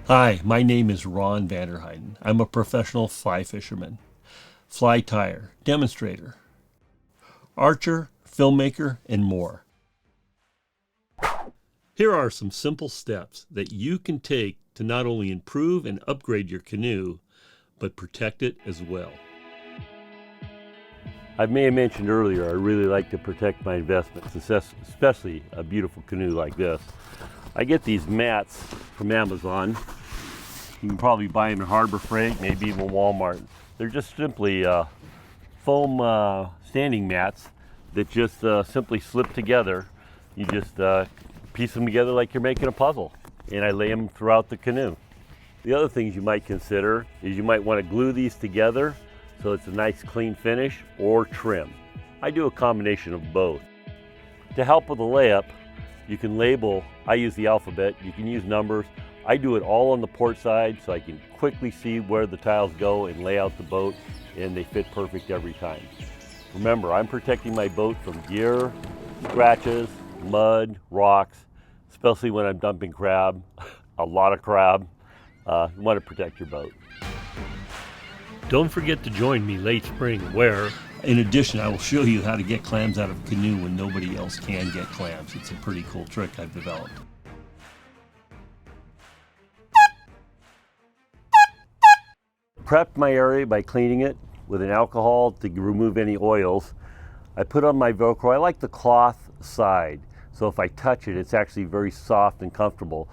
Hi, my name is Ron Vanderheiden. I'm a professional fly fisherman, fly tyer, demonstrator, archer, filmmaker, and more. Here are some simple steps that you can take to not only improve and upgrade your canoe, but protect it as well. I may have mentioned earlier, I really like to protect my investments, especially a beautiful canoe like this. I get these mats from Amazon. You can probably buy them in Harbor Freight, maybe even Walmart. They're just simply foam standing mats that just simply slip together. You just piece them together like you're making a puzzle, and I lay them throughout the canoe. The other things you might consider is you might want to glue these together so it's a nice clean finish, or trim. I do a combination of both. To help with the layup, you can label. I use the alphabet, you can use numbers. I do it all on the port side so I can quickly see where the tiles go and lay out the boat, and they fit perfect every time. Remember, I'm protecting my boat from gear, scratches, mud, rocks, especially when I'm dumping crab, a lot of crab. You want to protect your boat. Don't forget to join me late spring where, in addition, I will show you how to get clams out of a canoe when nobody else can get clams. It's a pretty cool trick I've developed. Prepped my area by cleaning it with an alcohol to remove any oils. I put on my Velcro. I like the cloth side, so if I touch it, it's actually very soft and comfortable.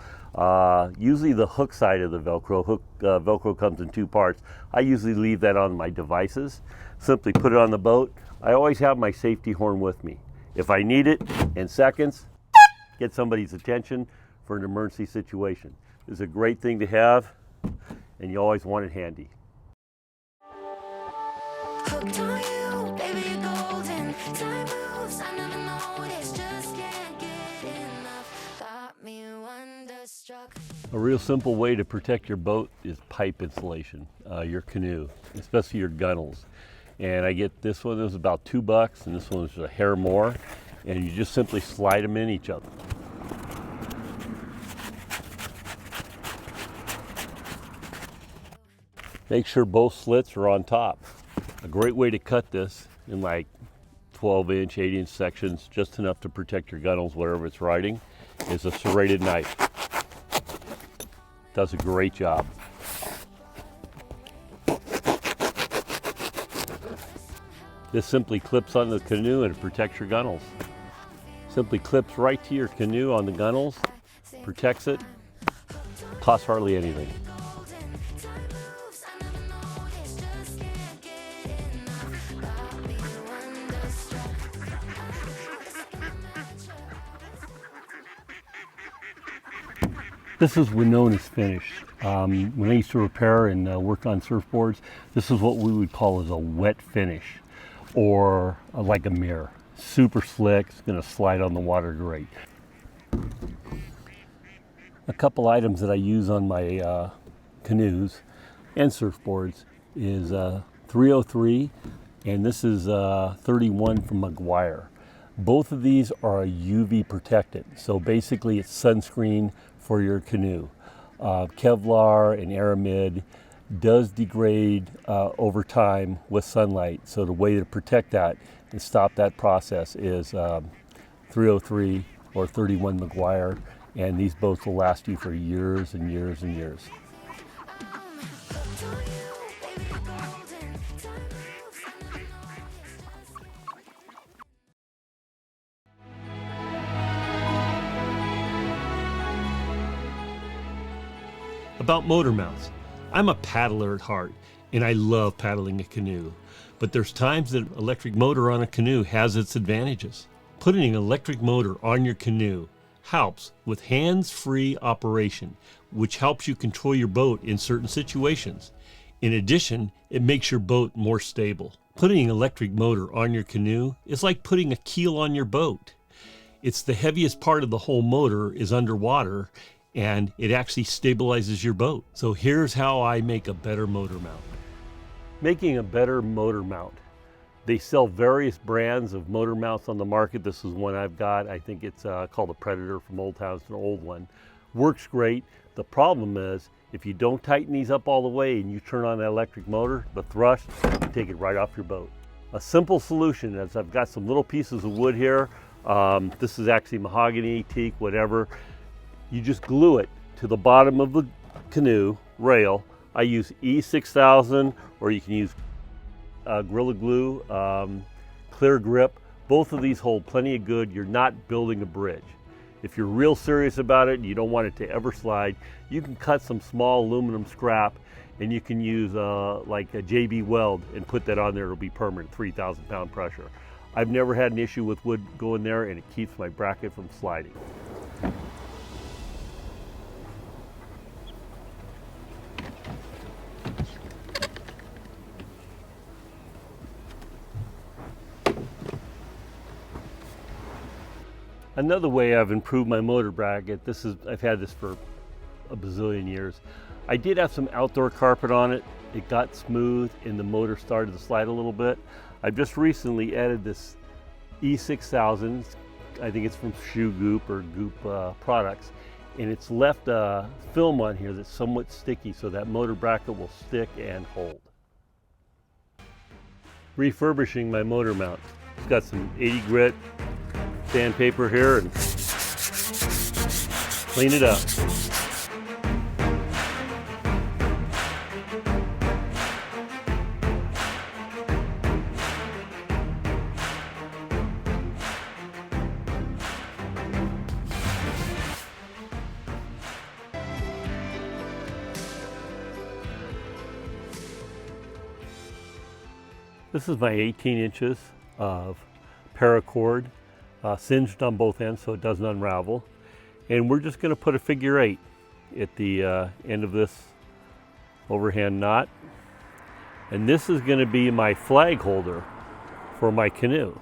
Usually the hook side of the Velcro, Velcro comes in two parts. I usually leave that on my devices. Simply put it on the boat. I always have my safety horn with me. If I need it in seconds, get somebody's attention for an emergency situation. It's a great thing to have, and you always want it handy. Hooked on you, baby, you're golden. Time moves, I never noticed, just can't get enough. Got me wonderstruck. A real simple way to protect your boat is pipe insulation, your canoe, especially your gunnels. And I get this one, was about $2, and this one was a hair more, and you just simply slide them in each other. Make sure both slits are on top. A great way to cut this in like 12-inch, 8-inch sections, just enough to protect your gunnels, whatever it's riding, is a serrated knife. Does a great job. This simply clips on the canoe and it protects your gunnels. Simply clips right to your canoe on the gunnels, protects it, costs hardly anything. This is known as finish. When I used to repair and work on surfboards, this is what we would call as a wet finish, or like a mirror. Super slick, it's going to slide on the water great. A couple items that I use on my canoes and surfboards is 303, and this is 31 from McGuire. Both of these are UV protected, so basically it's sunscreen for your canoe. Kevlar and aramid does degrade over time with sunlight, so the way to protect that and stop that process is 303 or 31 McGuire, and these boats will last you for years and years and years. About motor mounts. I'm a paddler at heart, and I love paddling a canoe. But there's times that electric motor on a canoe has its advantages. Putting an electric motor on your canoe helps with hands-free operation, which helps you control your boat in certain situations. In addition, it makes your boat more stable. Putting an electric motor on your canoe is like putting a keel on your boat. It's the heaviest part of the whole motor is underwater, and it actually stabilizes your boat. So here's how I make a better motor mount. Making a better motor mount. They sell various brands of motor mounts on the market. This is one I've got. I think it's called a Predator from Old Town. It's an old one. Works great. The problem is If you don't tighten these up all the way and you turn on that electric motor, the thrust, you take it right off your boat. A simple solution is I've got some little pieces of wood here. This is actually mahogany, teak, whatever. You just glue it to the bottom of the canoe rail. I use E6000, or you can use Gorilla Glue, Clear Grip. Both of these hold plenty of good. You're not building a bridge. If you're real serious about it and you don't want it to ever slide, you can cut some small aluminum scrap and you can use like a JB weld and put that on there. It'll be permanent, 3,000 pound pressure. I've never had an issue with wood going there, and it keeps my bracket from sliding. Another way I've improved my motor bracket, I've had this for a bazillion years. I did have some outdoor carpet on it. It got smooth and the motor started to slide a little bit. I've just recently added this E6000. I think it's from Shoe Goop or Goop products. And it's left a film on here that's somewhat sticky so that motor bracket will stick and hold. Refurbishing my motor mount. It's got some 80 grit sandpaper here and clean it up. This is my 18 inches of paracord, singed on both ends so it doesn't unravel. And we're just going to put a figure 8 at the end of this overhand knot. And this is going to be my flag holder for my canoe.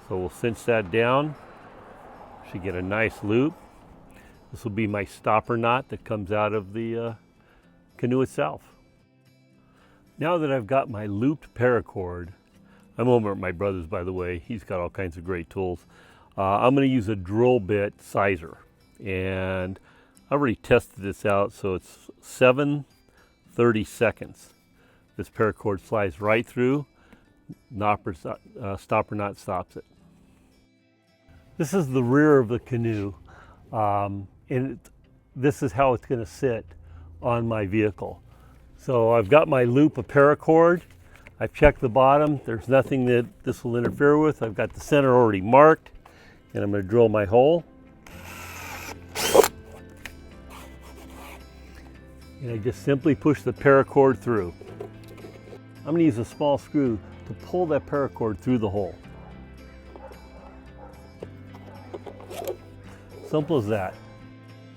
So we'll cinch that down. Should get a nice loop. This will be my stopper knot that comes out of the canoe itself. Now that I've got my looped paracord, I'm over at my brother's, by the way. He's got all kinds of great tools. I'm going to use a drill bit sizer, and I already tested this out, so it's 7/32. This paracord slides right through. Stopper knot stops it. This is the rear of the canoe, and this is how it's going to sit on my vehicle. So I've got my loop of paracord. I've checked the bottom. There's nothing that this will interfere with. I've got the center already marked, and I'm going to drill my hole. And I just simply push the paracord through. I'm going to use a small screw to pull that paracord through the hole. Simple as that.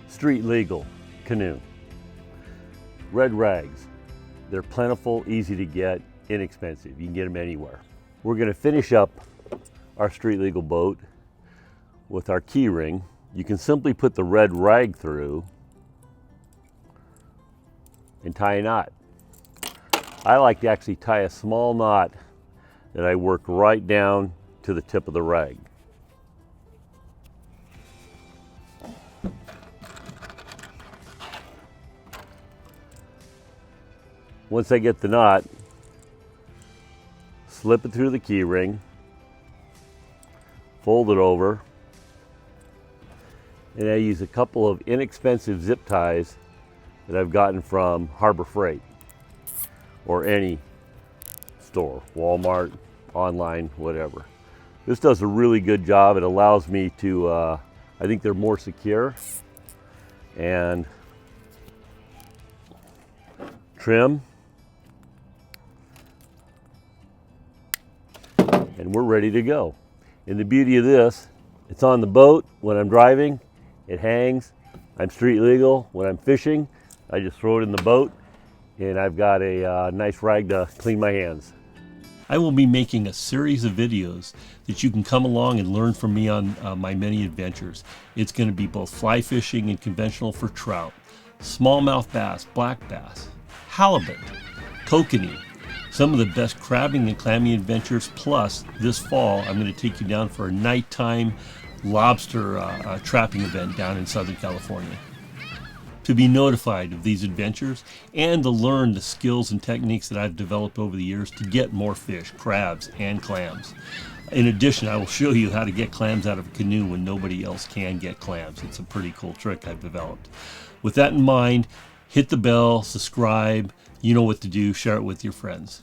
Street legal canoe. Red rags. They're plentiful, easy to get, inexpensive. You can get them anywhere. We're going to finish up our street legal boat with our key ring. You can simply put the red rag through and tie a knot. I like to actually tie a small knot that I work right down to the tip of the rag. Once I get the knot, slip it through the key ring, fold it over, and I use a couple of inexpensive zip ties that I've gotten from Harbor Freight or any store, Walmart, online, whatever. This does a really good job. It allows me to, I think they're more secure, and trim. And we're ready to go. And the beauty of this, it's on the boat when I'm driving, it hangs. I'm street legal. When I'm fishing, I just throw it in the boat, and I've got a nice rag to clean my hands. I will be making a series of videos that you can come along and learn from me on my many adventures. It's going to be both fly fishing and conventional for trout, smallmouth bass, black bass, halibut, kokanee, some of the best crabbing and clamming adventures, plus this fall I'm going to take you down for a nighttime lobster trapping event down in Southern California. to be notified of these adventures and to learn the skills and techniques that I've developed over the years to get more fish, crabs, and clams. In addition, I will show you how to get clams out of a canoe when nobody else can get clams. It's a pretty cool trick I've developed. With that in mind, hit the bell, subscribe, you know what to do, share it with your friends.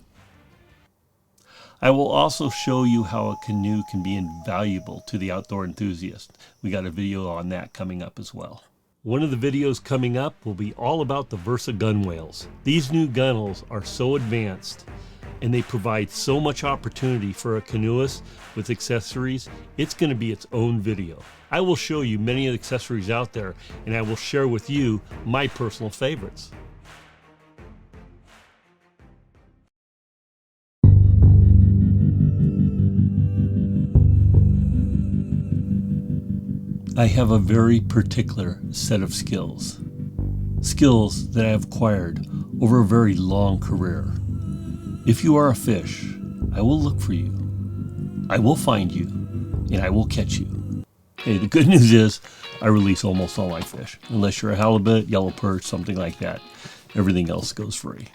I will also show you how a canoe can be invaluable to the outdoor enthusiast. We got a video on that coming up as well. One of the videos coming up will be all about the Versa gun whales. These new gunnels are so advanced and they provide so much opportunity for a canoeist with accessories. It's going to be its own video. I will show you many of the accessories out there, and I will share with you my personal favorites. I have a very particular set of skills that I have acquired over a very long career. If you are a fish, I will look for you, I will find you, and I will catch you. Hey, the good news is I release almost all my fish, unless you're a halibut, yellow perch, something like that. Everything else goes free.